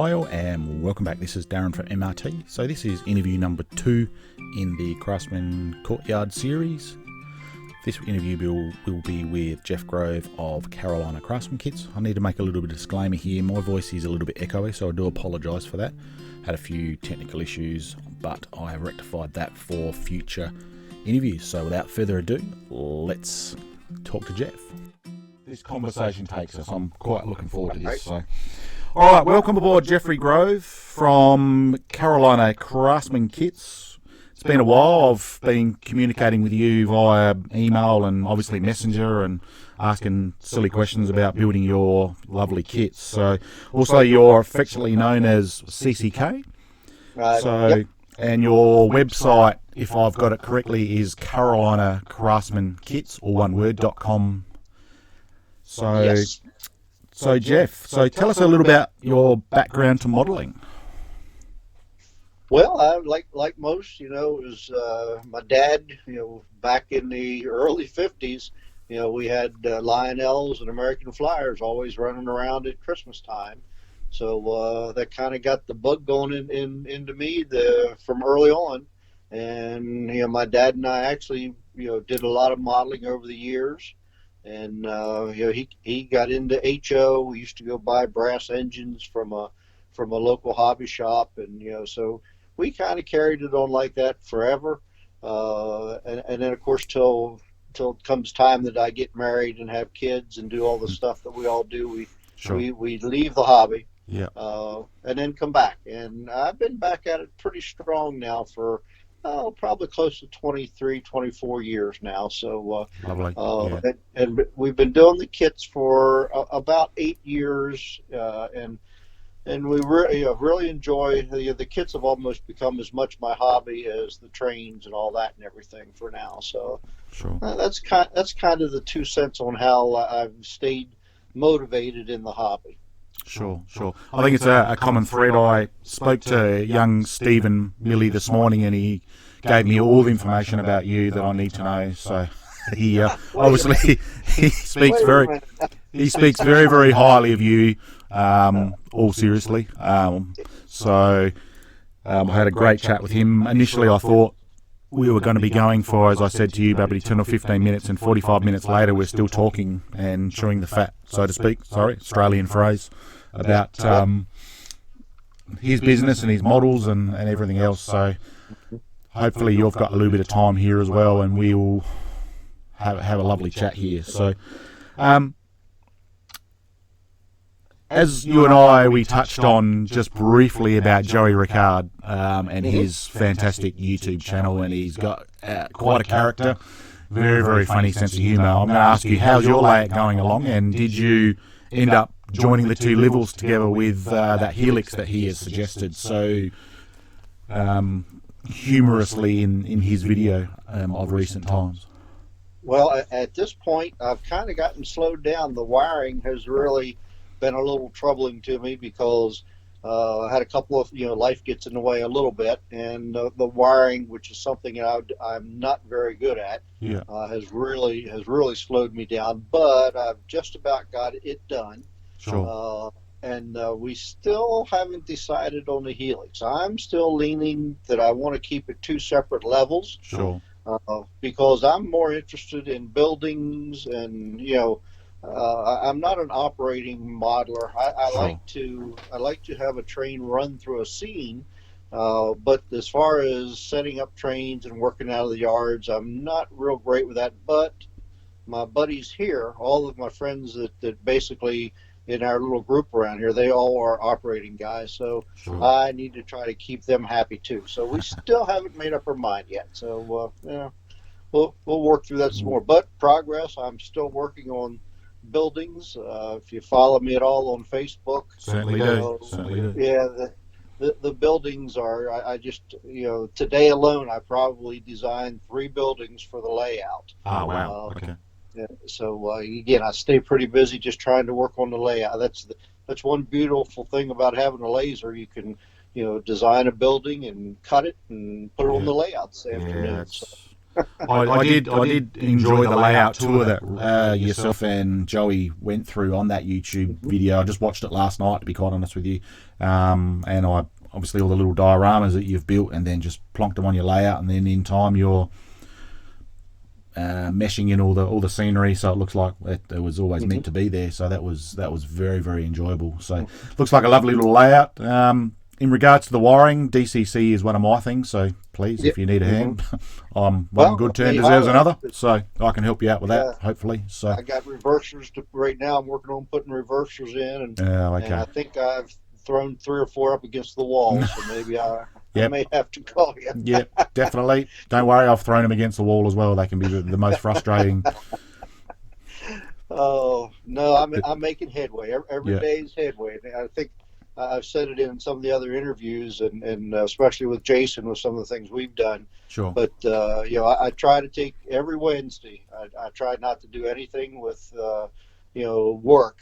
Ohio, and welcome back. This is Darren from MRT. So this is interview number 2 in the Craftsman Courtyard series. This interview will be with Jeff Grove of Carolina Craftsman Kits. I need to make a little bit of disclaimer here. My voice is a little bit echoey, so I do apologise for that. Had a few technical issues, but I have rectified that for future interviews. So without further ado, let's talk to Jeff. This conversation takes us. I'm quite looking forward to this. So, all right, welcome aboard, Jeffrey Grove from Carolina Craftsman Kits. It's been a while. I've been communicating with you via email and obviously Messenger and asking silly questions about building your lovely kits. So, also you're affectionately known as CCK. Yep. And your website, if I've got it correctly, is Carolina Craftsman Kits, or one word.com. So, Yes. so Jeff, tell us a little about your background to modelling. Well, I like most, it was my dad. Back in the early '50s, we had Lionels and American Flyers always running around at Christmas time. So that kind of got the bug going into me from early on. And my dad and I actually did a lot of modeling over the years. And he got into HO. We used to go buy brass engines from a local hobby shop, and so we kind of carried it on like that forever. And then of course till it comes time that I get married and have kids and do all the stuff that we all do, we leave the hobby. Yeah. And then come back, and I've been back at it pretty strong now for probably close to 23, 24 years now. So, Lovely. and we've been doing the kits for about 8 years, and we really enjoy the kits. Have almost become as much my hobby as the trains and all that and everything for now. So, Sure. that's kind of the 2 cents on how I've stayed motivated in the hobby. Sure. I think it's a common thread. I spoke to young Stephen Millie this morning, and he gave me all the information about you that I need to know. So he obviously he speaks very very highly of you. All seriously. So I had a great chat with him. Initially, I thought we were going to be going for, as I said to you, maybe 10 or 15 minutes, and 45 minutes later we're still talking and chewing the fat, so to speak. Sorry, Australian phrase, about his business and his models and everything else. So hopefully you've got a little bit of time here as well, and we'll have a lovely chat here. So as you and we touched on just briefly about Joey Ricard and his fantastic YouTube channel, and he's got quite a character, very, very funny sense of humour. I'm going to ask you, how's your layout going along, and did you end up joining the two levels together with that helix that he has suggested so humorously in his video of recent times? Well, at this point, I've kind of gotten slowed down. The wiring has really been a little troubling to me because I had a couple of life gets in the way a little bit, and the wiring, which is something I'm not very good at, has really slowed me down. But I've just about got it done. Sure. And we still haven't decided on the helix. I'm still leaning that I want to keep it 2 separate levels. Sure. Because I'm more interested in buildings, and I'm not an operating modeler. I like to have a train run through a scene, but as far as setting up trains and working out of the yards, I'm not real great with that. But my buddies here, all of my friends that basically in our little group around here, they all are operating guys, so Sure. I need to try to keep them happy too. So we still haven't made up our mind yet. So we'll work through that some more. But progress. I'm still working on buildings. If you follow me at all on Facebook, Certainly do. Yeah, the buildings are. I just today alone I probably designed 3 buildings for the layout. Oh wow. Okay. Yeah, so again, I stay pretty busy just trying to work on the layout. That's one beautiful thing about having a laser. You can design a building and cut it and put it on the layout this afternoon. I did enjoy the layout tour that yourself and Joey went through on that YouTube video. I just watched it last night, to be quite honest with you. And I obviously all the little dioramas that you've built, and then just plonked them on your layout, and then in time you're meshing in all the scenery, so it looks like it was always meant to be there. So that was very, very enjoyable. So looks like a lovely little layout. In regards to the wiring, DCC is one of my things, so please, if you need a hand, one good turn deserves another, so I can help you out with that, hopefully. So I got reversers right now. I'm working on putting reversers in, and I think I've thrown 3 or 4 up against the wall, so maybe I may have to call you. Yeah, definitely. Don't worry, I've thrown them against the wall as well. They can be the most frustrating. Oh, no, I'm making headway. Every day is headway. I think I've said it in some of the other interviews, and especially with Jason, with some of the things we've done. Sure. But I try to take every Wednesday. I try not to do anything with work,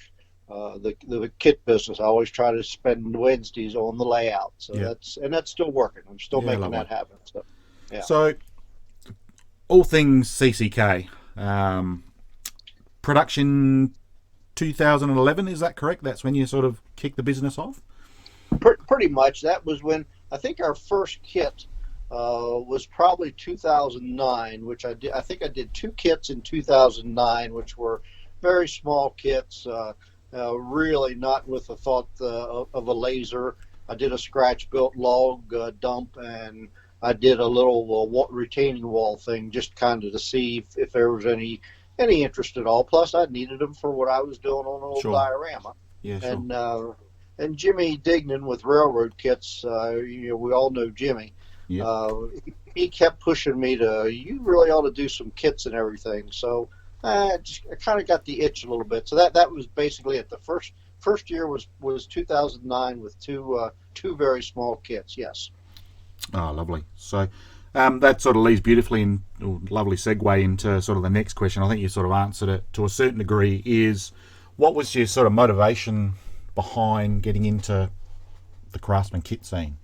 the kit business. I always try to spend Wednesdays on the layout. So that's still working. I'm still making that happen. So So all things CCK, production 2011, is that correct? That's when you sort of kicked the business off? Pretty much. That was when I think our first kit was probably 2009, which I did. I think I did 2 kits in 2009, which were very small kits, really not with the thought of a laser. I did a scratch-built log dump, and I did a little retaining wall thing, just kind of to see if there was any interest at all. Plus, I needed them for what I was doing on an old diorama. Yeah, sure. And Jimmy Dignan with Railroad Kits, we all know Jimmy. Yeah. He kept pushing me you really ought to do some kits and everything. So I kind of got the itch a little bit. So that was basically it. The first year was 2009 with two very small kits. Yes. Oh, lovely. So that sort of leads beautifully in, lovely segue into sort of the next question. I think you sort of answered it to a certain degree. Is what was your sort of motivation behind getting into the Craftsman kit scene?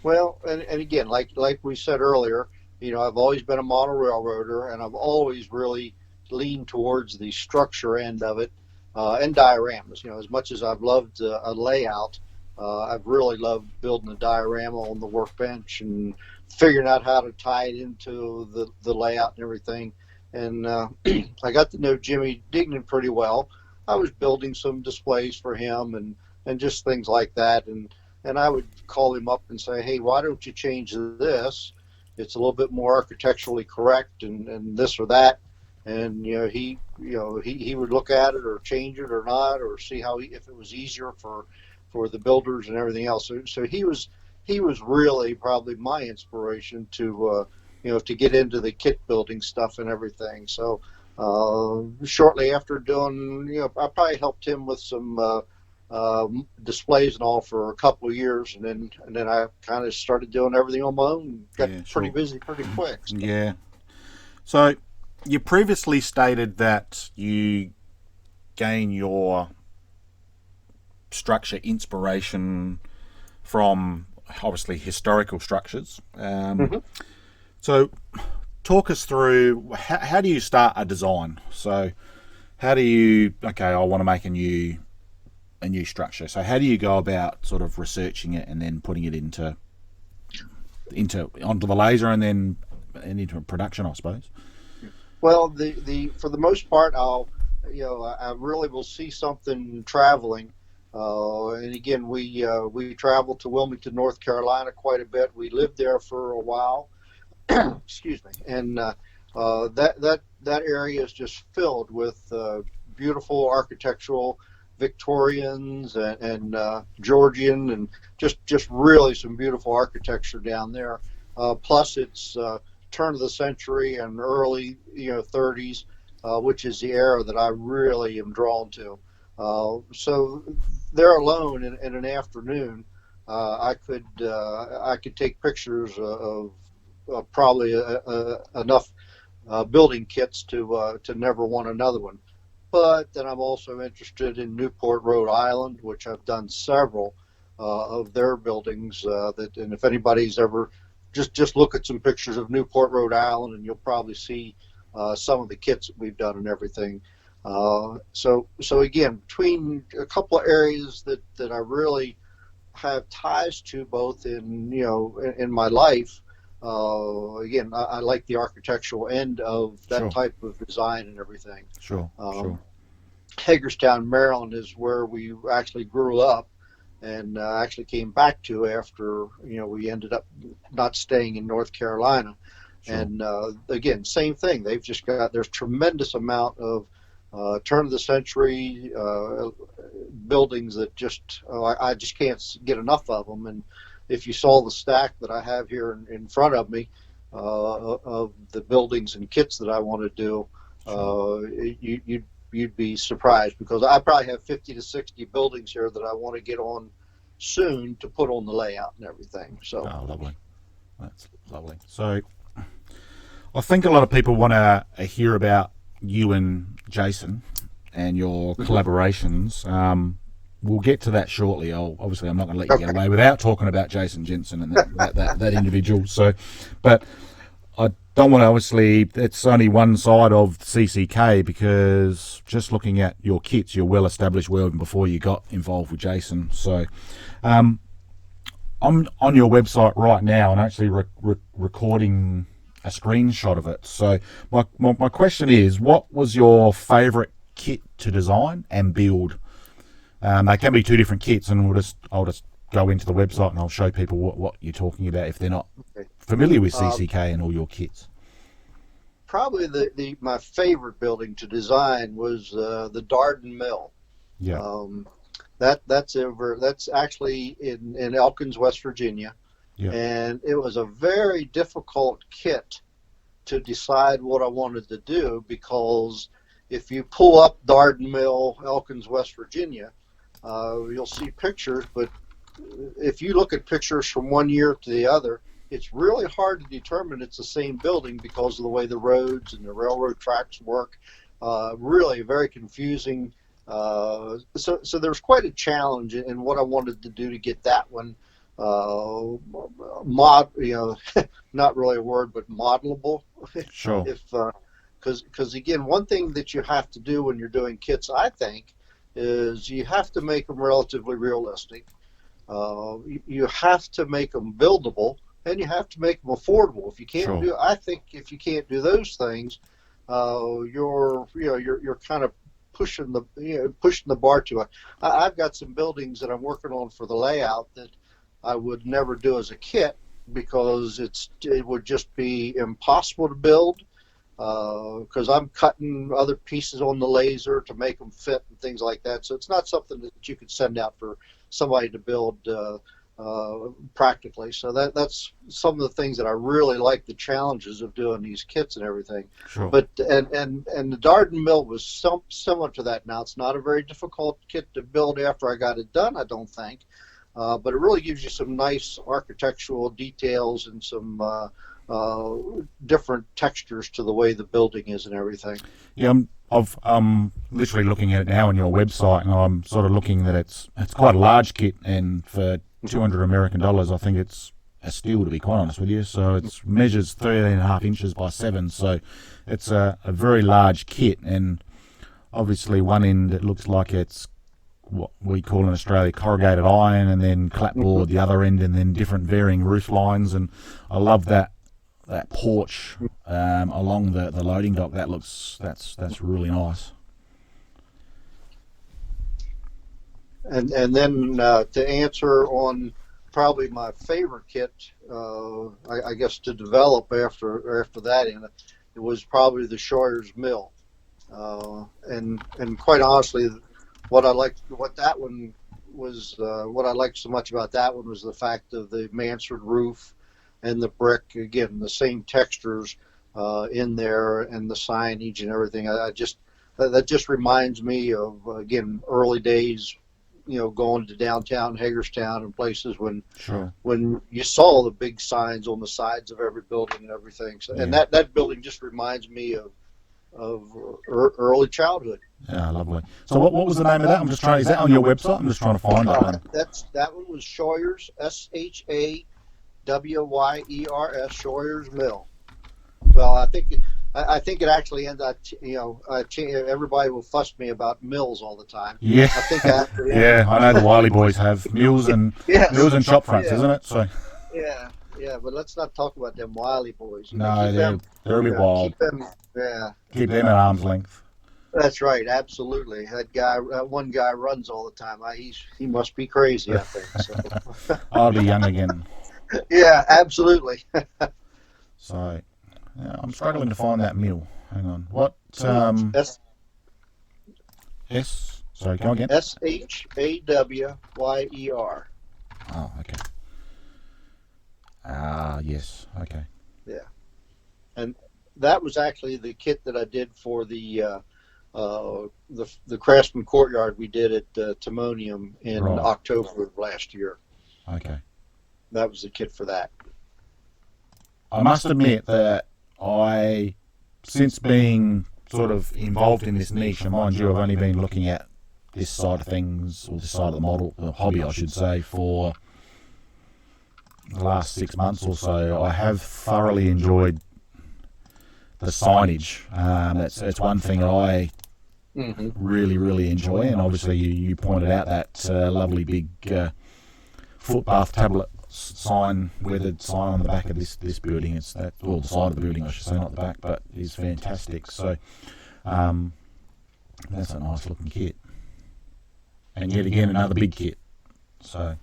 Well, and again, like we said earlier, I've always been a model railroader, and I've always really leaned towards the structure end of it, and dioramas. As much as I've loved a layout, I've really loved building a diorama on the workbench and figuring out how to tie it into the layout and everything. And I got to know Jimmy Dignan pretty well. I was building some displays for him and just things like that. And I would call him up and say, hey, why don't you change this? It's a little bit more architecturally correct and this or that. And he would look at it or change it or not, or see if it was easier for the builders and everything else. So he was really probably my inspiration to get into the kit building stuff and everything. So shortly after doing, I probably helped him with some displays and all for a couple of years, and then I kind of started doing everything on my own. Got pretty busy pretty quick. So. Yeah. So you previously stated that you gain your structure inspiration from obviously historical structures. So talk us through how do you start a design? So how do you, I want to make a new structure. So how do you go about sort of researching it and then putting it onto the laser and then into production, I suppose? Well, for the most part, I really will see something traveling. And again, we traveled to Wilmington, North Carolina quite a bit. We lived there for a while. Excuse me. And that area is just filled with beautiful architectural Victorians and Georgian, and just really some beautiful architecture down there. Plus, it's turn of the century and early 30s, which is the era that I really am drawn to. So there alone in an afternoon, I could take pictures of probably enough building kits to never want another one. But then I'm also interested in Newport, Rhode Island, which I've done several of their buildings. And if anybody's ever just look at some pictures of Newport, Rhode Island, and you'll probably see some of the kits that we've done and everything. So again, between a couple of areas that I really have ties to, both in my life. Again, I like the architectural end of that Sure. type of design and everything. Sure. Sure. Hagerstown, Maryland is where we actually grew up, and actually came back to after we ended up not staying in North Carolina. Sure. And again, same thing. There's tremendous amount of turn of the century buildings that I just can't get enough of them. And if you saw the stack that I have here in front of me of the buildings and kits that I want to do, you'd be surprised, because I probably have 50 to 60 buildings here that I want to get on soon to put on the layout and everything. So lovely. That's lovely. So I think a lot of people want to hear about you and Jason and your collaborations. We'll get to that shortly. Obviously, I'm not going to let you get away without talking about Jason Jensen and that individual. So, but I don't want to, obviously, it's only one side of CCK, because just looking at your kits, you're well established well even before you got involved with Jason. So I'm on your website right now and actually recording a screenshot of it. So my question is, what was your favourite kit to design and build? They can be two different kits, and I'll just go into the website and I'll show people what you're talking about if they're not familiar with CCK and all your kits. Probably my favorite building to design was the Darden Mill. Yeah. That's actually in Elkins, West Virginia. Yeah. And it was a very difficult kit to decide what I wanted to do, because if you pull up Darden Mill, Elkins, West Virginia, you'll see pictures, but if you look at pictures from one year to the other, it's really hard to determine it's the same building because of the way the roads and the railroad tracks work. Really very confusing. So there's quite a challenge in what I wanted to do to get that one not really a word, but modelable. Sure. Because again, one thing that you have to do when you're doing kits, I think, is you have to make them relatively realistic. You have to make them buildable, and you have to make them affordable. If you can't if you can't do those things, you're kind of pushing the bar too high. I've got some buildings that I'm working on for the layout that I would never do as a kit, because it would just be impossible to build, because I'm cutting other pieces on the laser to make them fit and things like that. So it's not something that you could send out for somebody to build practically. So that's some of the things that I really like, the challenges of doing these kits and everything. Sure. But and the Darden Mill was similar to that. Now, it's not a very difficult kit to build after I got it done, I don't think. But it really gives you some nice architectural details and some different textures to the way the building is and everything. Yeah, I'm literally looking at it now on your website, and I'm sort of looking that it's quite a large kit, and for $200 American, I think it's a steal, to be quite honest with you. So it measures 13.5 inches by 7, so it's a very large kit, and obviously one end it looks like it's what we call in Australia corrugated iron, and then clapboard the other end, and then different varying roof lines. And I love that porch along the loading dock. That's really nice. And then to answer on probably my favorite kit, I guess to develop after that, it was probably the Sawyer's Mill, and quite honestly, what I liked so much about that one was the fact of the mansard roof and the brick. Again, the same textures in there, and the signage and everything. That just reminds me of, again, early days, going to downtown Hagerstown and places when you saw the big signs on the sides of every building and everything. So, and that building just reminds me of early childhood. Yeah, lovely. So what was the name of that? Is that on your website? I'm just trying to find that one. That one was Sawyer's, Wyers, Sawyer's Mill. Well, I think it actually ended up, everybody will fuss me about mills all the time. Yeah, I think after yeah, I know the Wiley boys have mills and yes, shop fronts, yeah, isn't it? So yeah, but let's not talk about them Wiley boys. no, Keep them, they're a bit wild. keep them, yeah. Keep them at arm's length. That's right, absolutely. One guy runs all the time. He must be crazy, I think. So. I'll be young again. Yeah, absolutely. So I'm struggling to find that mill. Hang on. What? S. Sorry, go again. Shawyyer. Oh, okay. Yes. Okay. Yeah, and that was actually the kit that I did for the Craftsman Courtyard we did at Timonium in October of last year. Okay. That was the kit for that. I must admit that since being sort of involved in this niche, and mind you, I've only been looking at this side of things, or this side of the hobby, I should say, for the last 6 months or so. I have thoroughly enjoyed the signage. It's one thing I really, really enjoy, and obviously you pointed out that lovely big footbath tablet weathered sign on the back of this building. It's the side of the building, I should say, not the back, but it's fantastic. So that's a nice looking kit, and yet again another big kit. So.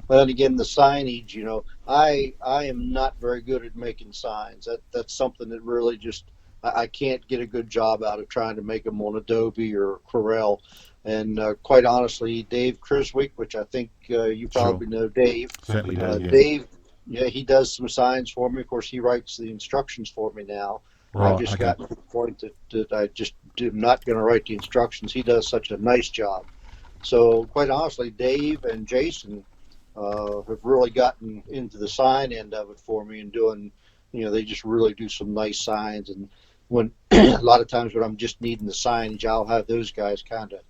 But again, the signage, I am not very good at making signs. That's something that really just I can't get a good job out of trying to make them on Adobe or Corel. And quite honestly, Dave Criswick, which I think you probably know Dave. Certainly does, yeah. Dave, he does some signs for me. Of course, he writes the instructions for me now. Right, I've just gotten to the point that I just am not going to write the instructions. He does such a nice job. So quite honestly, Dave and Jason have really gotten into the sign end of it for me and doing, they just really do some nice signs. And when a lot of times when I'm just needing the signage, I'll have those guys kind of,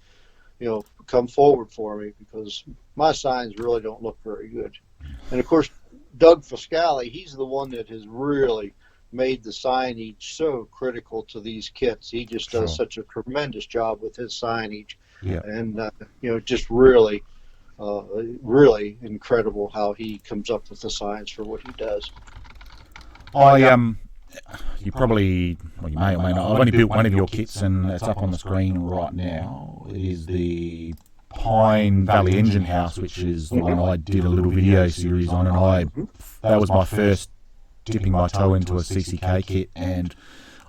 come forward for me because my signs really don't look very good. And of course, Doug Fiscali, he's the one that has really made the signage so critical to these kits. He just does such a tremendous job with his signage. Yeah. And, just really, really incredible how he comes up with the signs for what he does. You probably, you may or may not. I've only built one of your kits, and it's up on the screen right now. It is the Pine Valley Engine House, which is the one I did a little video series on, and that was my first dipping my toe into a CCK kit, and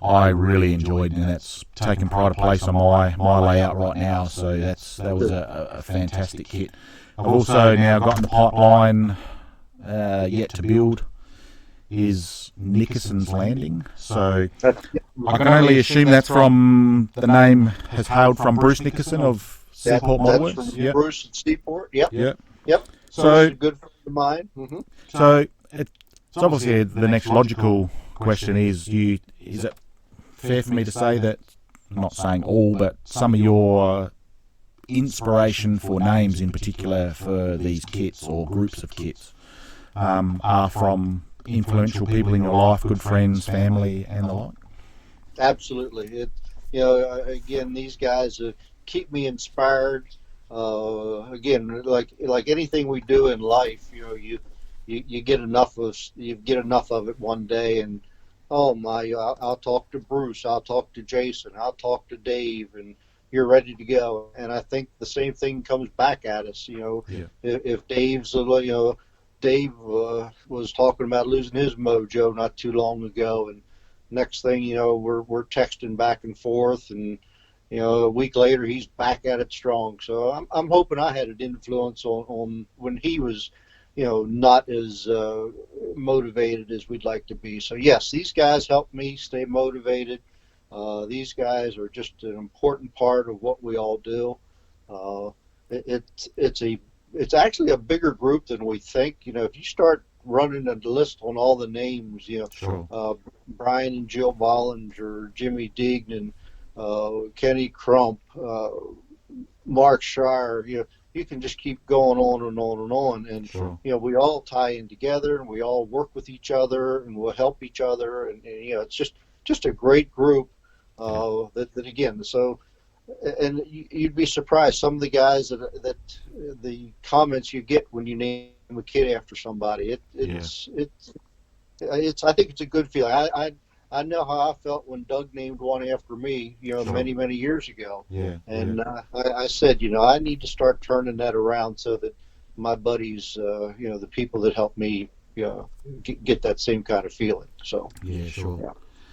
I really enjoyed it, and that's taken pride of place on my layout right now. So that was a fantastic kit. I've also now got in the pipeline, yet to build, is Nickerson's Landing. So I can only assume that's from the name has hailed from Bruce Nickerson of Seaport Model Works. That's from Bruce at Seaport. Yep. So a good friend of mine. So it's obviously the next logical question is it fair for me to say that, I'm not saying all, but some of your inspiration for names in particular for these kits or groups of kits are from influential people in your life, good friends, family, and the like? Absolutely. Again, these guys keep me inspired. Again, like anything we do in life, you get enough of it one day, and I'll talk to Bruce, I'll talk to Jason, I'll talk to Dave, and you're ready to go. And I think the same thing comes back at us. If Dave's Dave was talking about losing his mojo not too long ago, and next thing we're texting back and forth, and a week later he's back at it strong. So I'm hoping I had an influence on when he was not as motivated as we'd like to be. So yes, these guys help me stay motivated. These guys are just an important part of what we all do. It's actually a bigger group than we think. If you start running a list on all the names, Brian and Jill Bollinger, Jimmy Deignan, Kenny Crump, Mark Shire, you can just keep going on and on and on. And, Sure. we all tie in together, and we all work with each other, and we'll help each other. And it's just a great group that again, so, and you'd be surprised some of the guys that the comments you get when you name a kid after somebody. I think it's a good feeling. I know how I felt when Doug named one after me, Sure. many years ago. Yeah. And I said, I need to start turning that around so that my buddies, the people that help me, get that same kind of feeling. So Yeah, sure.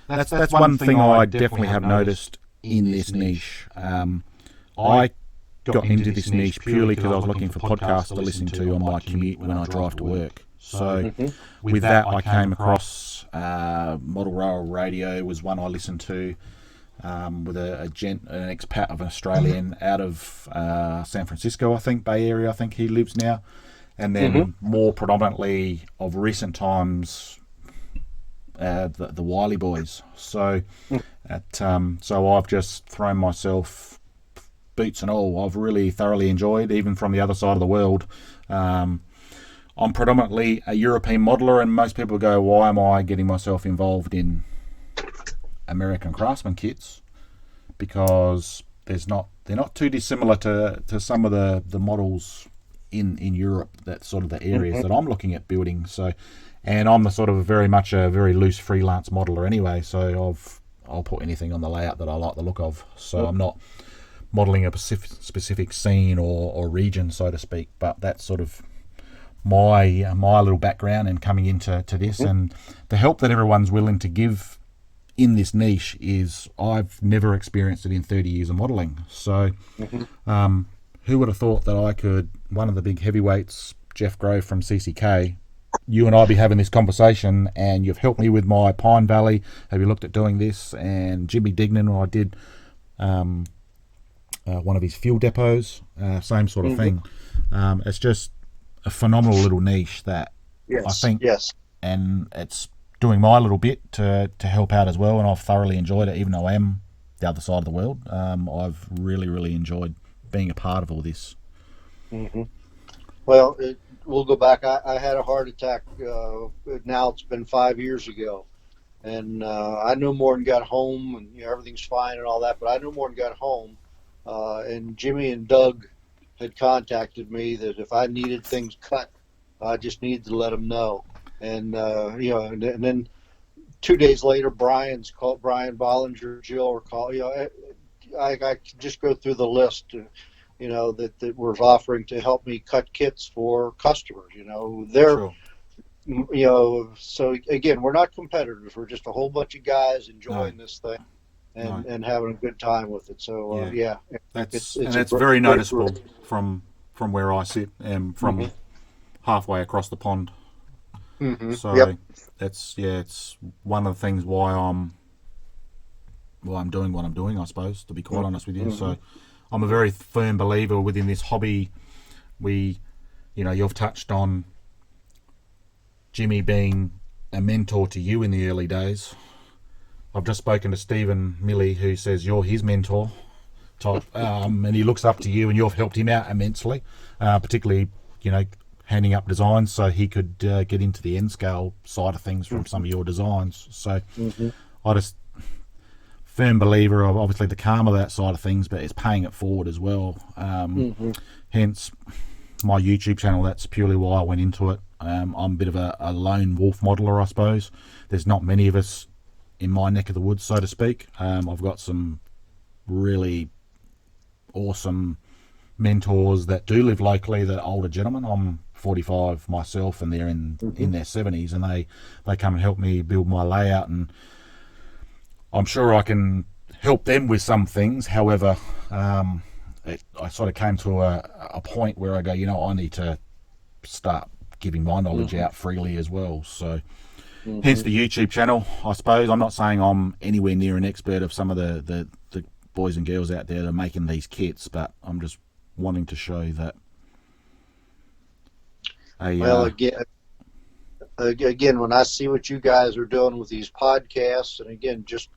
Yeah. That's one thing I definitely have noticed in this niche. I got into this niche purely because I was looking for podcasts to listen to on my commute when I drive to work. So with that, I came across Model Rail Radio was one I listened to with an expat of an Australian out of San Francisco, I think, Bay Area, I think he lives now. And then more predominantly of recent times, the Wiley Boys. So so I've just thrown myself, boots and all, I've really thoroughly enjoyed, even from the other side of the world. I'm predominantly a European modeler, and most people go, why am I getting myself involved in American Craftsman kits? Because they're not too dissimilar to some of the models in Europe, that's sort of the areas that I'm looking at building. So, and I'm the sort of very much a very loose freelance modeler anyway, so I'll put anything on the layout that I like the look of. So I'm not modeling a specific scene or region, so to speak, but that's sort of my little background and coming into this. And the help that everyone's willing to give in this niche is I've never experienced it in 30 years of modeling. So who would have thought that I could, one of the big heavyweights, Jeff Grove from CCK, you and I be having this conversation, and you've helped me with my Pine Valley. Have you looked at doing this? And Jimmy Dignan, I did one of his fuel depots, same sort of thing. It's just a phenomenal little niche that I think, and it's doing my little bit to help out as well, and I've thoroughly enjoyed it, even though I am the other side of the world. I've really enjoyed being a part of all this. Well, we'll go back. I had a heart attack. Now it's been 5 years ago, and I no more than got home, and everything's fine and all that. But I no more than got home, and Jimmy and Doug had contacted me that if I needed things cut, I just needed to let them know. And and then 2 days later, Brian Bollinger, Jill were called. I could just go through the list. That was offering to help me cut kits for customers. They're, so again, we're not competitors. We're just a whole bunch of guys enjoying this thing and having a good time with it. So that's very noticeable from where I sit and from halfway across the pond. So it's one of the things why I'm doing what I'm doing, I suppose, to be quite honest with you. So I'm a very firm believer within this hobby. You've touched on Jimmy being a mentor to you in the early days. I've just spoken to Stephen Milley, who says you're his mentor type, and he looks up to you, and you've helped him out immensely, particularly, handing up designs so he could get into the end scale side of things from some of your designs. So I just firm believer of obviously the karma, that side of things, but it's paying it forward as well. Hence my YouTube channel, that's purely why I went into it. I'm a bit of a lone wolf modeler, I suppose. There's not many of us in my neck of the woods, so to speak. I've got some really awesome mentors that do live locally, that are older gentlemen. I'm 45 myself, and they're in their 70s, and they come and help me build my layout, and I'm sure I can help them with some things. However, I sort of came to a point where I go, I need to start giving my knowledge out freely as well. So hence the YouTube channel, I suppose. I'm not saying I'm anywhere near an expert of some of the boys and girls out there that are making these kits, but I'm just wanting to show that. Again, when I see what you guys are doing with these podcasts, and again, just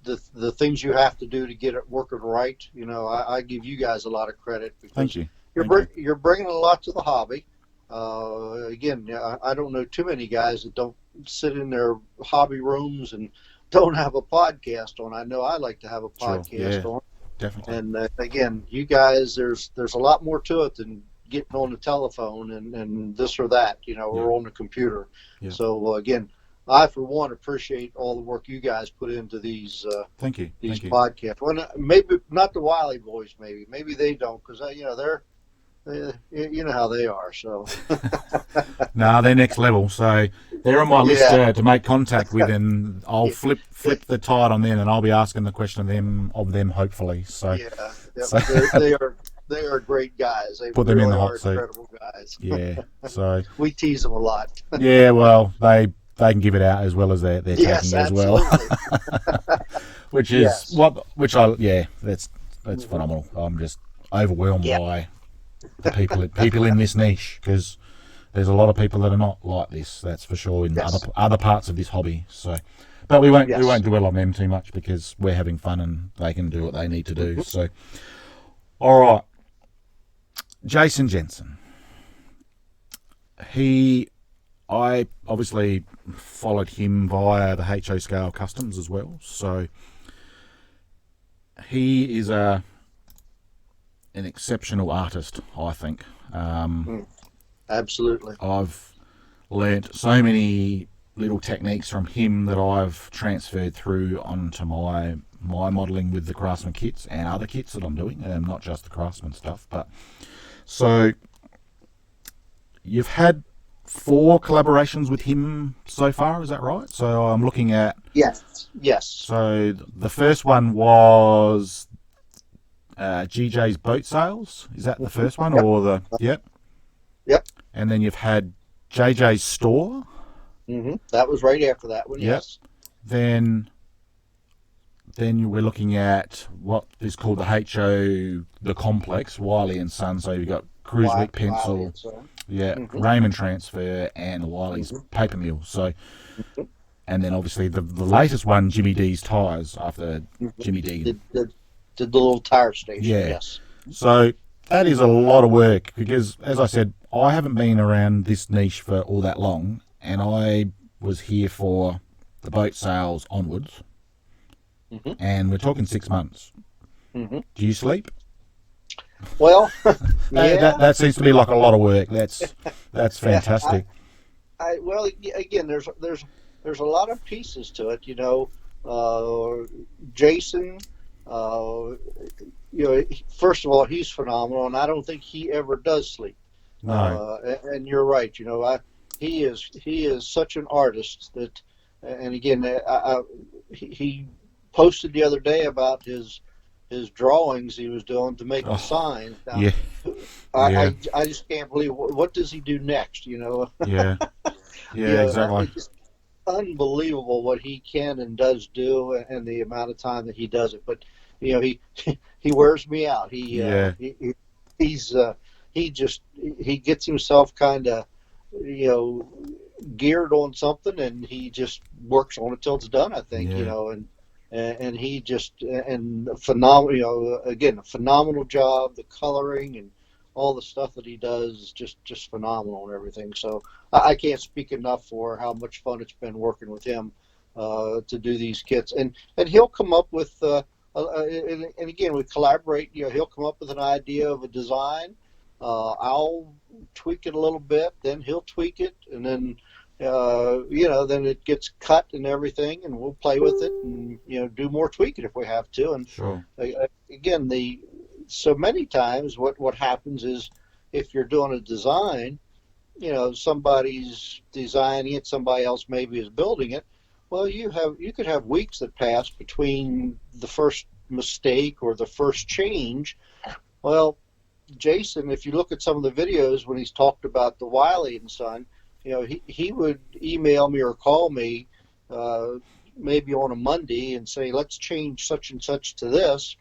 the things you have to do to get it working right, I give you guys a lot of credit, because thank you. you're bringing a lot to the hobby. Again, I don't know too many guys that don't sit in their hobby rooms and don't have a podcast on. I know I like to have a podcast on. Definitely. And again, you guys, there's a lot more to it than getting on the telephone and this or that, or on the computer. Yeah. So again, I for one appreciate all the work you guys put into these. Thank you. These podcasts. Well, maybe not the Wiley boys. Maybe they don't, because they're you know how they are. So no, they're next level. So they're on my list to make contact with, and I'll flip the tide on them, and I'll be asking the question of them hopefully. So so they are great guys. They put them in the hot seat. Incredible guys. Yeah. So we tease them a lot. Yeah. Well, they can give it out as well as they're taking as well. Which is that's phenomenal. I'm just overwhelmed by the people in this niche, because there's a lot of people that are not like this. That's for sure in other parts of this hobby. So, but we won't dwell on them too much, because we're having fun and they can do what they need to do. So, all right, Jason Jensen. I obviously followed him via the HO Scale Customs as well. So he is an exceptional artist, I think. Absolutely. I've learnt so many little techniques from him that I've transferred through onto my modelling with the Craftsman kits and other kits that I'm doing, not just the Craftsman stuff. But so you've had 4 collaborations with him so far, is that right? So I'm looking at... Yes. So the first one was GJ's Boat Sales. Is that the first one? Or the... Yep. And then you've had JJ's Store. That was right after that one, yes. Then we're looking at what is called the HO, the complex, Wiley and Son. So you've got Cruisewick Pencil, Raymond Transfer, and Wiley's Paper Mill. So, and then obviously the latest one, Jimmy D's Tires, after Jimmy D did the little tire station. Yes. So that is a lot of work, because, as I said, I haven't been around this niche for all that long, and I was here for the boat sales onwards, and we're talking 6 months. Do you sleep? Well, that seems to be like a lot of work. That's fantastic. Well, again, there's a lot of pieces to it. Jason, first of all, he's phenomenal, and I don't think he ever does sleep. No. And you're right. He is such an artist that, and again, he posted the other day about his drawings he was doing to make the signs. Now, I just can't believe what does he do next, Yeah, exactly. It's just unbelievable what he can and does do, and the amount of time that he does it. But he wears me out. He gets himself kind of geared on something, and he just works on it till it's done, I think. And he just phenomenal. Again, a phenomenal job. The coloring and all the stuff that he does is just phenomenal and everything. So I can't speak enough for how much fun it's been working with him to do these kits. And he'll come up with and again, we collaborate. He'll come up with an idea of a design. I'll tweak it a little bit, then he'll tweak it, and then then it gets cut and everything, and we'll play with it and do more tweaking if we have to. And sure. Again, so many times what happens is, if you're doing a design, somebody's designing it, somebody else maybe is building it. Well, you could have weeks that pass between the first mistake or the first change. Well, Jason, if you look at some of the videos when he's talked about the Wiley and Son, he would email me or call me maybe on a Monday and say, let's change such and such to this,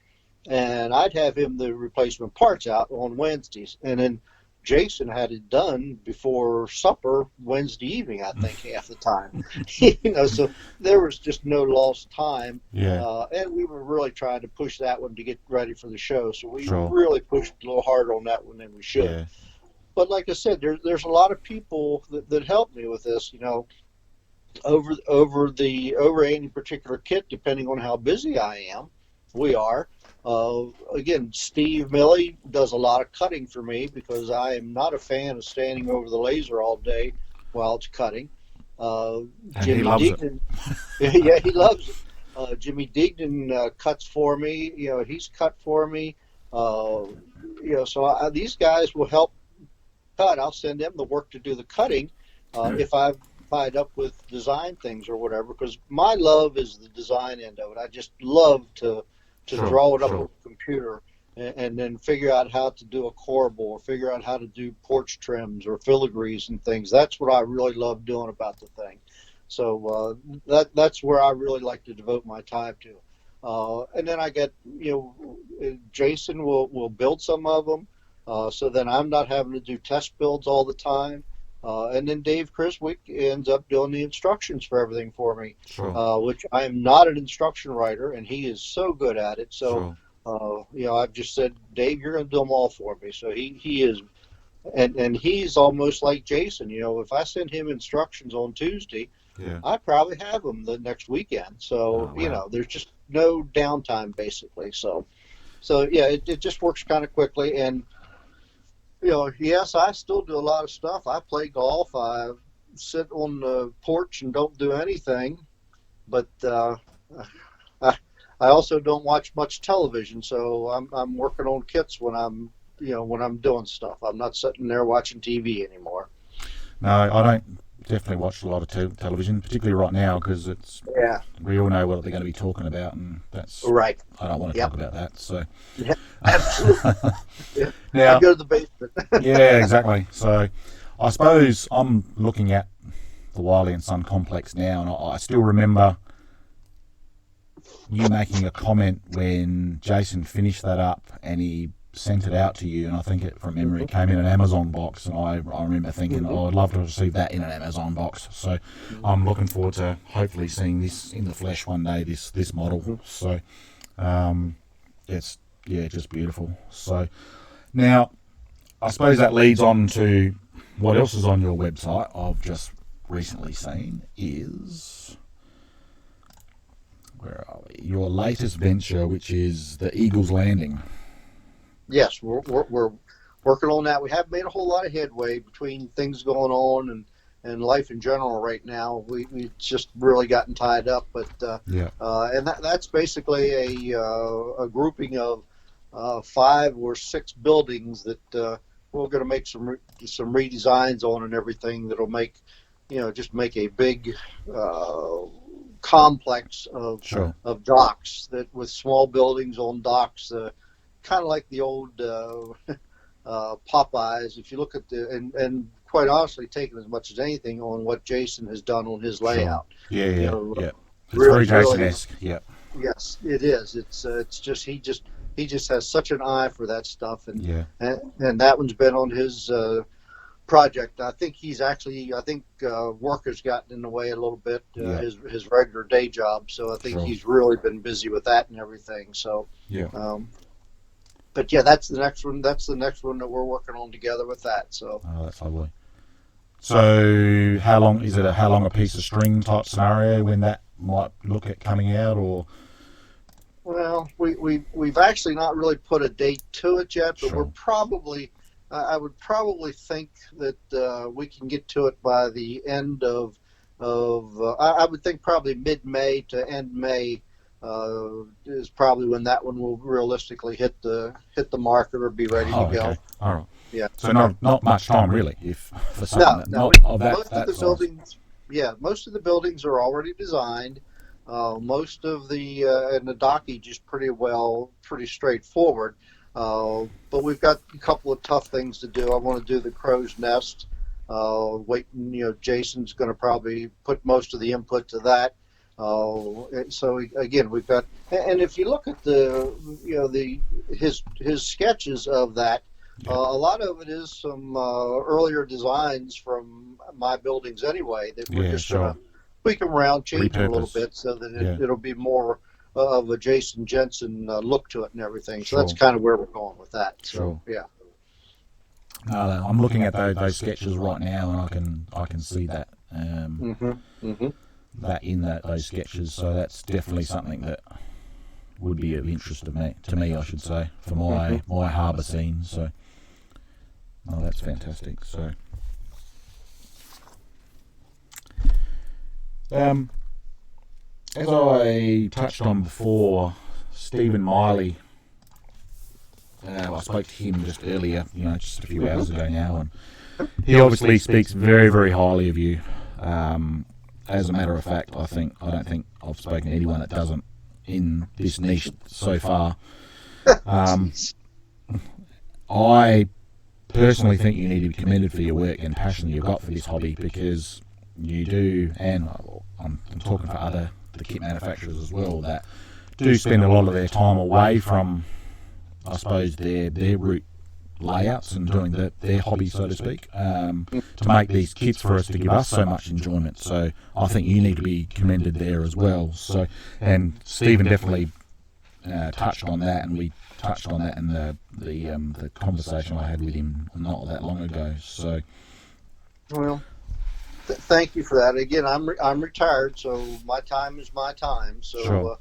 and I'd have him the replacement parts out on Wednesdays, and then Jason had it done before supper Wednesday evening, I think, half the time. So there was just no lost time. Yeah. And we were really trying to push that one to get ready for the show. So we Sure. really pushed a little harder on that one than we should. Yeah. But like I said, there's a lot of people that helped me with this, over any particular kit, depending on how busy I am. We are. Again, Steve Milley does a lot of cutting for me because I am not a fan of standing over the laser all day while it's cutting. Jimmy he loves Deignan, yeah, he loves it. Jimmy Deignan cuts for me. He's cut for me. So these guys will help cut. I'll send them the work to do the cutting if I've tied up with design things or whatever, because my love is the design end of it. I just love to draw it up on the computer and then figure out how to do a corbel or figure out how to do porch trims or filigrees and things. That's what I really love doing about the thing. So that's where I really like to devote my time to. And then I get, Jason will build some of them. So then I'm not having to do test builds all the time. And then Dave Criswick ends up doing the instructions for everything for me, which I am not an instruction writer, and he is so good at it. So, I've just said, Dave, you're going to do them all for me. So he is, and he's almost like Jason. If I send him instructions on Tuesday, I probably have them the next weekend. So, there's just no downtime, basically. So yeah, it just works kind of quickly. And yes, I still do a lot of stuff. I play golf. I sit on the porch and don't do anything. But I also don't watch much television. So I'm working on kits when I'm doing stuff. I'm not sitting there watching TV anymore. No, I don't definitely watch a lot of television, particularly right now, because we all know what they're going to be talking about, and that's right. I don't want to talk about that. So absolutely. Now, I go to the basement. Yeah, exactly. So I suppose I'm looking at the Wiley and Son complex now, and I still remember you making a comment when Jason finished that up and he sent it out to you, and I think it, from memory, came in an Amazon box, and I remember thinking, I'd love to receive that in an Amazon box. So I'm looking forward to hopefully seeing this in the flesh one day, this model. So it's just beautiful. So now I suppose that leads on to what else is on your website I've just recently seen is, where are we? Your latest venture, which is the Eagle's Landing. Yes, we're working on that. We haven't made a whole lot of headway between things going on and life in general right now. We've just really gotten tied up, but and that's basically a grouping of 5 or 6 buildings that we're going to make some redesigns on and everything that'll make just make a big complex of docks that with small buildings on docks. Kind of like the old Popeyes. If you look at and quite honestly, taking as much as anything on what Jason has done on his layout. It's really, very Jason-esque. Yes, it is. It's just he just has such an eye for that stuff, and that one's been on his project. I think work has gotten in the way a little bit, his regular day job. So I think he's really been busy with that and everything. So but that's the next one. That's the next one that we're working on together with that. So that's lovely. So how long is it? How long a piece of string type scenario when that might look at coming out, or? Well, we've actually not really put a date to it yet, but we're probably. I would probably think that we can get to it by the end of. I would think probably mid-May to end May. Is probably when that one will realistically hit the market or be ready to go. Okay. All right. Yeah. So not much time really, if for something most of that the size. buildings. Yeah, most of the buildings are already designed. Most of the and the dockage is pretty straightforward. But we've got a couple of tough things to do. I want to do the crow's nest. Jason's going to probably put most of the input to that. So again, we've got, and if you look at his sketches of that, Yeah. A lot of it is some earlier designs from my buildings anyway that we're Yeah, just going to sure. tweak them around, change them a little Repurpose. bit so that Yeah, it'll be more of a Jason Jensen look to it and everything. So that's sure, kind of where we're going with that. So sure. yeah. No, I'm looking at those sketches right now, and I can see that Hmm. Hmm. that in those sketches. So that's definitely something that would be of interest to me, I should say, for Hmm. my harbour scene. So, oh, that's fantastic. So, um, as I touched on before, Stephen Miley. I spoke to him just earlier, just a few Hmm. hours ago now, and he obviously speaks very, very highly of you. As a matter of fact, I don't think I've spoken to anyone that doesn't in this niche so far. Um, Jeez. I personally think you need to be commended for your work and passion you've got for this hobby, because you do, and I'm talking for the kit manufacturers as well, that do spend a lot of their time away from, I suppose, their route layouts and doing their hobby, so to speak, to make these kits for us to give us so much enjoyment. So I think you need to be commended there as well. So, and Stephen definitely touched on that, and we touched on that in the conversation I had with him not that long ago. So Well, thank you for that. Again, I'm retired, so my time is my time. So, sure,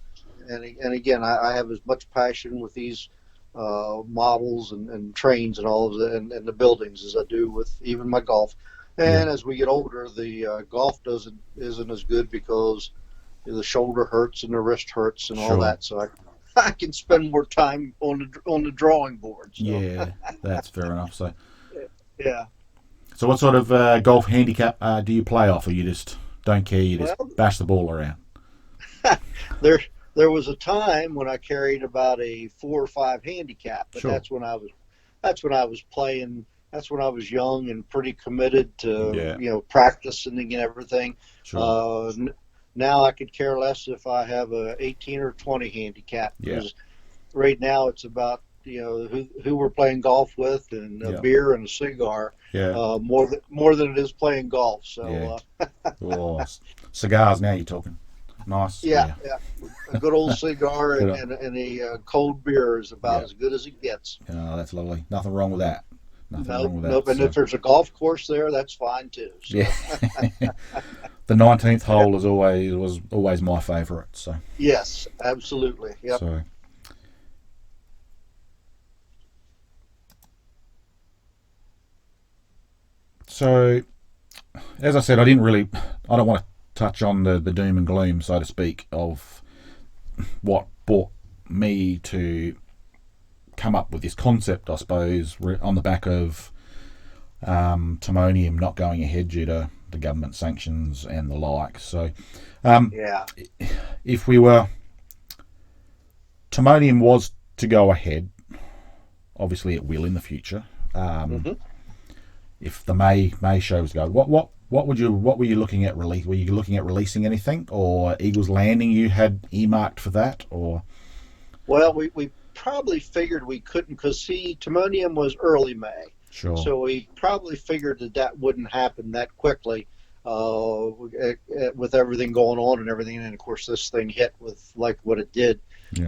and again, I have as much passion with these models and trains and all of and the buildings as I do with even my golf. yeah, And as we get older, the golf isn't as good because the shoulder hurts and the wrist hurts and all sure, that. So I can spend more time on the drawing board. So yeah, that's fair enough. So, yeah. so what sort of golf handicap do you play off, or you just don't care? You just Well, bash the ball around? there there was a time when I carried about a 4 or 5 handicap, but Sure. that's when I was playing. That's when I was young and pretty committed to Yeah. practicing and everything. Sure. Uh, Now I could care less if I have a 18 or 20 handicap Yeah. because right now it's about who we're playing golf with and a Yeah. beer and a cigar Yeah. more than it is playing golf. Yeah. So Oh, cigars now you're talking. Nice. yeah, Yeah. yeah, a good old cigar Good. and a cold beer is about Yeah. as good as it gets. That's lovely. Nothing wrong with that. Nothing wrong Nope, with that. nope. And So if there's a golf course there, that's fine too. So yeah. The 19th hole is always my favourite. So yes, absolutely. Yep. so so as I said, I don't want to touch on the doom and gloom, so to speak, of what brought me to come up with this concept, I suppose, on the back of Timonium not going ahead due to the government sanctions and the like. So, Yeah. if Timonium was to go ahead, obviously it will in the future. Hmm. If the May shows go, what were you looking at release? Were you looking at releasing anything, or Eagles Landing you had earmarked for that, or Well, we probably figured we couldn't because see, Timonium was early May, sure, so we probably figured that wouldn't happen that quickly. With everything going on and everything, and of course this thing hit with like what it did. yeah,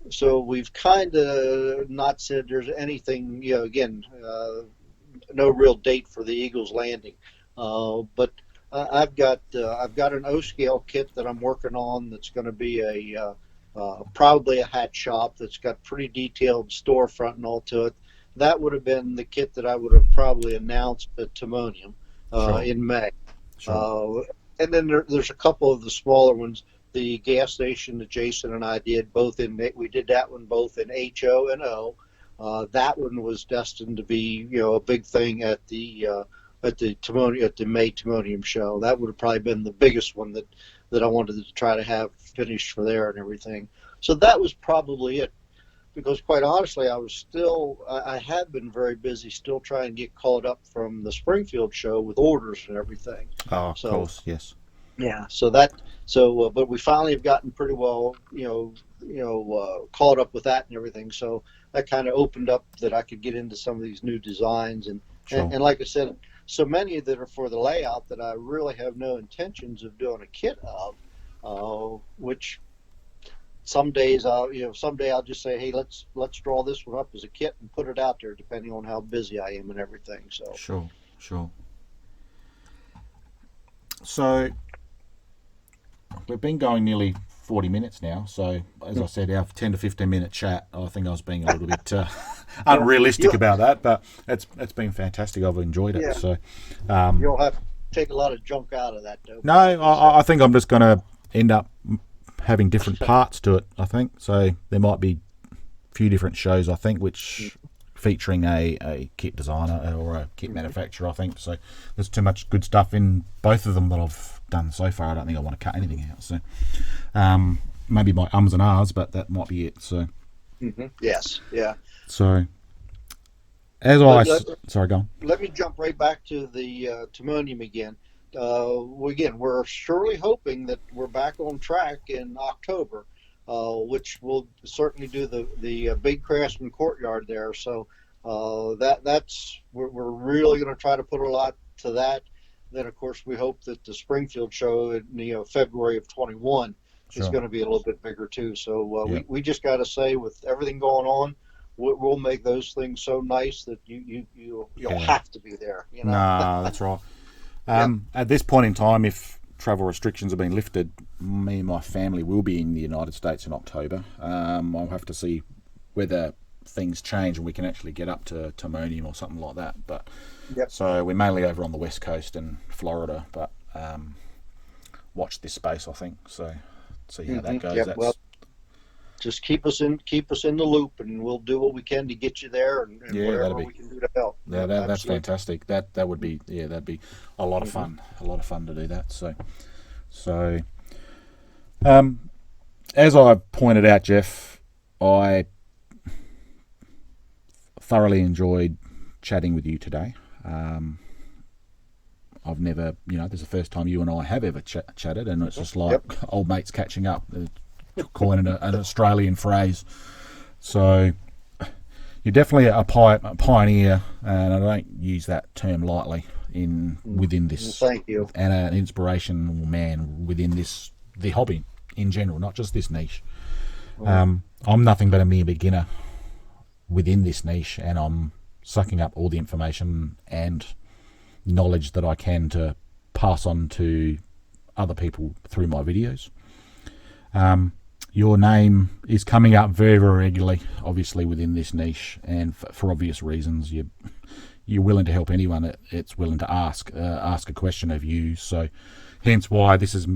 So we've kind of not said there's anything. Again, no real date for the Eagles Landing, but I've got an O scale kit that I'm working on that's going to be probably a hat shop that's got pretty detailed storefront and all to it. That would have been the kit that I would have probably announced at Timonium sure, in May. sure, Uh, and then there's a couple of the smaller ones. The gas station that Jason and I did we did that one both in HO and O. That one was destined to be a big thing at the May Timonium show. That would have probably been the biggest one that I wanted to try to have finished for there and everything. So that was probably it. Because quite honestly, I have been very busy still trying to get caught up from the Springfield show with orders and everything. oh, of So course, yes, yeah, but we finally have gotten pretty well, caught up with that and everything. So that kind of opened up that I could get into some of these new designs. Sure. And like I said, so many that are for the layout that I really have no intentions of doing a kit of, which some days someday I'll just say, hey, let's draw this one up as a kit and put it out there, depending on how busy I am and everything. So Sure. So we've been going nearly 40 minutes now. So as I said, our 10 to 15 minute chat, I think I was being a little bit unrealistic about that, but it's been fantastic. I've enjoyed it. Yeah. So You'll have to take a lot of junk out of that, though. No, I think I'm just going to end up having different parts to it, I think. So there might be a few different shows, I think, which featuring a kit designer or a kit manufacturer, I think. So there's too much good stuff in both of them that I've done so far. I don't think I want to cut anything out. So maybe my ums and ahs, but that might be it. So Yes, yeah. So sorry, go on. Let me jump right back to the timonium again. We're surely hoping that we're back on track in October, which will certainly do the big Craftsman courtyard there. So we're really going to try to put a lot to that. Then of course we hope that the Springfield show in February of 21 is going to be a little bit bigger too. So we just got to say, with everything going on, we'll make those things so nice that you'll have to be there. Nah, that's right. At this point in time, if travel restrictions have been lifted, me and my family will be in the United States in October. I'll have to see whether things change and we can actually get up to timonium or something like that. But so we're mainly over on the West Coast and Florida, but watch this space, I think. So see how that goes. Well, just keep us in the loop, and we'll do what we can to get you there, and whatever we can do to help. Yeah, that's fantastic. That would be that'd be a lot of fun. A lot of fun to do that. So as I pointed out, Jeff, I thoroughly enjoyed chatting with you today. I've never, this is the first time you and I have ever chatted, and it's just like old mates catching up. Coining an Australian phrase. So you're definitely a pioneer, and I don't use that term lightly within this. Thank you. And an inspirational man within the hobby in general, not just this niche. I'm nothing but a mere beginner within this niche, and I'm sucking up all the information and knowledge that I can to pass on to other people through my videos. Your name is coming up very, very regularly, obviously, within this niche, and for obvious reasons. You're willing to help anyone that's willing to ask a question of you. So hence why this is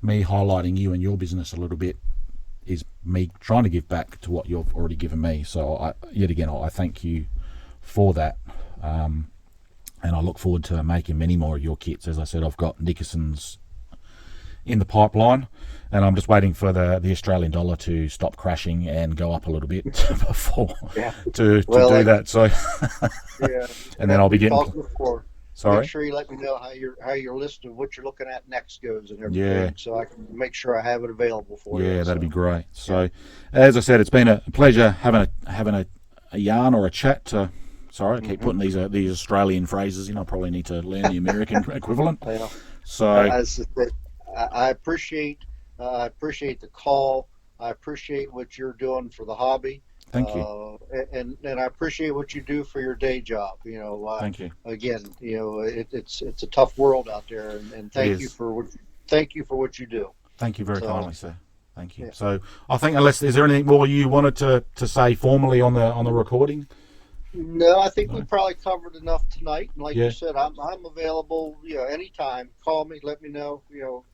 me highlighting you and your business a little bit, is me trying to give back to what you've already given me. So yet again, I thank you for that. And I look forward to making many more of your kits. As I said, I've got Nickerson's in the pipeline, and I'm just waiting for the Australian dollar to stop crashing and go up a little bit before to do that. So and then I'll be getting. Sorry. Make sure you let me know how your list of what you're looking at next goes and everything, so I can make sure I have it available for you. Yeah, that'd be great. So, as I said, it's been a pleasure having a yarn or a chat. Sorry, I keep putting these Australian phrases in. I probably need to learn the American equivalent. So. I appreciate the call. I appreciate what you're doing for the hobby. Thank you. And I appreciate what you do for your day job. Thank you. Again, it's a tough world out there, and thank you for what you do. Thank you very kindly, sir. Thank you. Yeah. So I think, is there anything more you wanted to say formally on the recording? No, I think we probably covered enough tonight. And like you said, I'm available. Anytime. Call me. Let me know.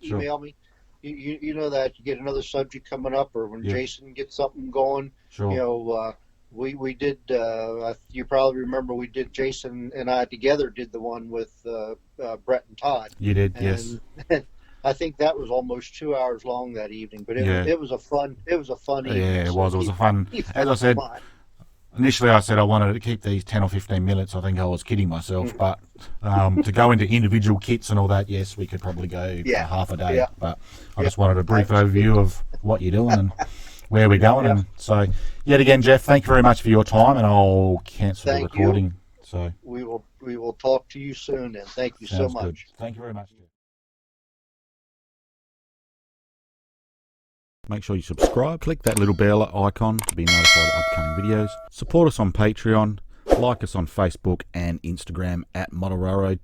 Email me. You know that you get another subject coming up, or when Jason gets something going. Sure. We did. You probably remember we did. Jason and I together did the one with Brett and Todd. You did, yes. I think that was almost 2 hours long that evening, but it was a fun. It was a fun evening. Yeah, it was. It was a fun. As I said. Initially, I said I wanted to keep these 10 or 15 minutes. I think I was kidding myself. But to go into individual kits and all that, yes, we could probably go half a day. Yeah. But I just wanted a brief overview of what you're doing. And where we're going. And so, yet again, Jeff, thank you very much for your time, and I'll cancel the recording. So we will talk to you soon, and thank you so much. Good. Thank you very much, Jeff. Make sure you subscribe, click that little bell icon to be notified of upcoming videos. Support us on Patreon, like us on Facebook and Instagram at Model Railroad.